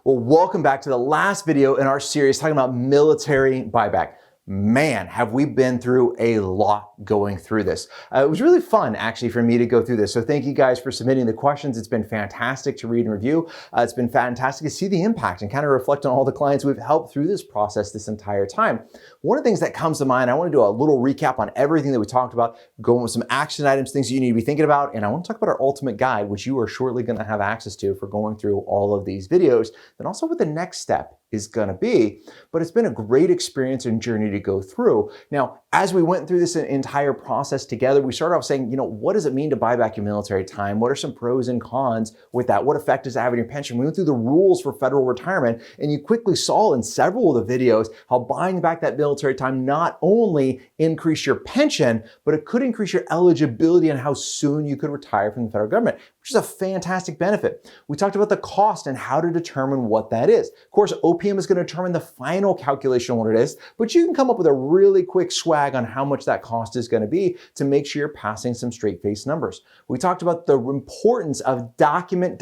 Well, welcome back to the last video in our series talking about military buyback. Man, have we been through a lot going through this. It was really fun actually for me to go through this. So thank you guys for submitting the questions. It's been fantastic to read and review. It's been fantastic to see the impact and kind of reflect on all the clients we've helped through this process this entire time. One of the things that comes to mind, I want to do a little recap on everything that we talked about, going with some action items, things you need to be thinking about. And I want to talk about our ultimate guide, which you are shortly going to have access to for going through all of these videos, and also what the next step is going to be. But it's been a great experience and journey to go through. Now, as we went through this entire process together, we started off saying, what does it mean to buy back your military time? What are some pros and cons with that? What effect does it have on your pension? We went through the rules for federal retirement, and you quickly saw in several of the videos how buying back that military time not only increased your pension, but it could increase your eligibility and how soon you could retire from the federal government, which is a fantastic benefit. We talked about the cost and how to determine what that is. Of course, OPM is going to determine the final calculation of what it is, but you can come up with a really quick swag on how much that cost is going to be to make sure you're passing some straight-faced numbers. We talked about the importance of document.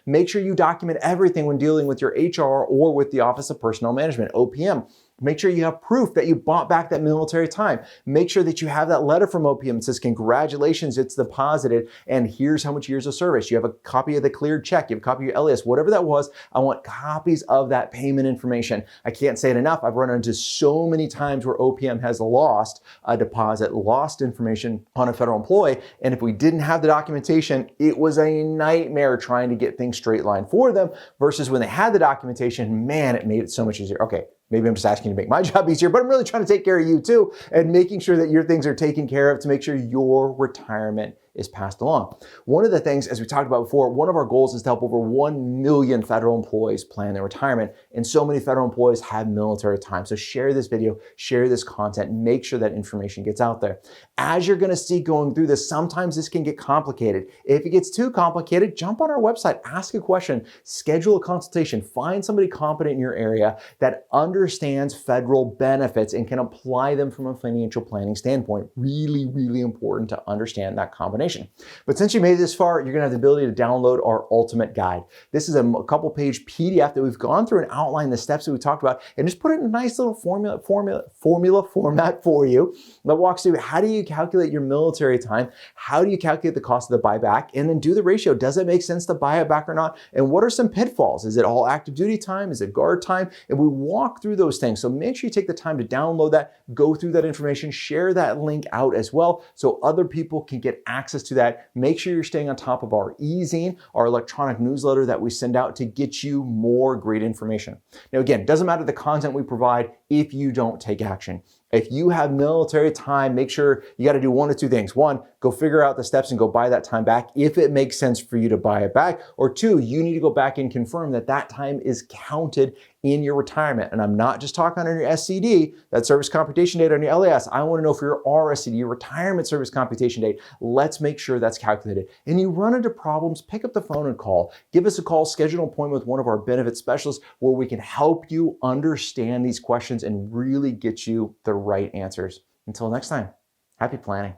Make sure you document everything when dealing with your HR or with the Office of Personnel Management, OPM. Make sure you have proof that you bought back that military time. Make sure that you have that letter from OPM that says, congratulations, it's deposited, and here's how much years of service. You have a copy of the cleared check, you have a copy of your LAS, whatever that was. I want copies of that payment information. I can't say it enough. I've run into so many times where OPM has lost a deposit, lost information on a federal employee, and if we didn't have the documentation, it was a nightmare trying to get things straight line for them, versus when they had the documentation, man, it made it so much easier. Okay. Maybe I'm just asking you to make my job easier, but I'm really trying to take care of you too, and making sure that your things are taken care of to make sure your retirement is passed along. One of the things, as we talked about before, one of our goals is to help over 1 million federal employees plan their retirement, and so many federal employees have military time. So share this video, share this content, make sure that information gets out there. As you're gonna see going through this, sometimes this can get complicated. If it gets too complicated, jump on our website, ask a question, schedule a consultation, find somebody competent in your area that understands federal benefits and can apply them from a financial planning standpoint. Really, really important to understand that combination. But since you made it this far, you're gonna have the ability to download our ultimate guide. This is a couple page PDF that we've gone through and outlined the steps that we talked about and just put it in a nice little formula format for you that walks through how do you calculate your military time, how do you calculate the cost of the buyback, and then do the ratio. Does it make sense to buy it back or not? And what are some pitfalls? Is it all active duty time? Is it guard time? And we walk through those things. So make sure you take the time to download that, go through that information, share that link out as well so other people can get access to that. Make sure you're staying on top of our e-zine, our electronic newsletter that we send out to get you more great information. Now again, it doesn't matter the content we provide if you don't take action. If you have military time, make sure you got to do one of two things. One, go figure out the steps and go buy that time back if it makes sense for you to buy it back. Or two, you need to go back and confirm that that time is counted in your retirement. And I'm not just talking on your SCD, that service computation date on your LAS. I want to know for your RSCD, your retirement service computation date. Let's make sure that's calculated. And you run into problems, pick up the phone and call. Give us a call, schedule an appointment with one of our benefit specialists where we can help you understand these questions and really get you the right answers. Until next time, happy planning.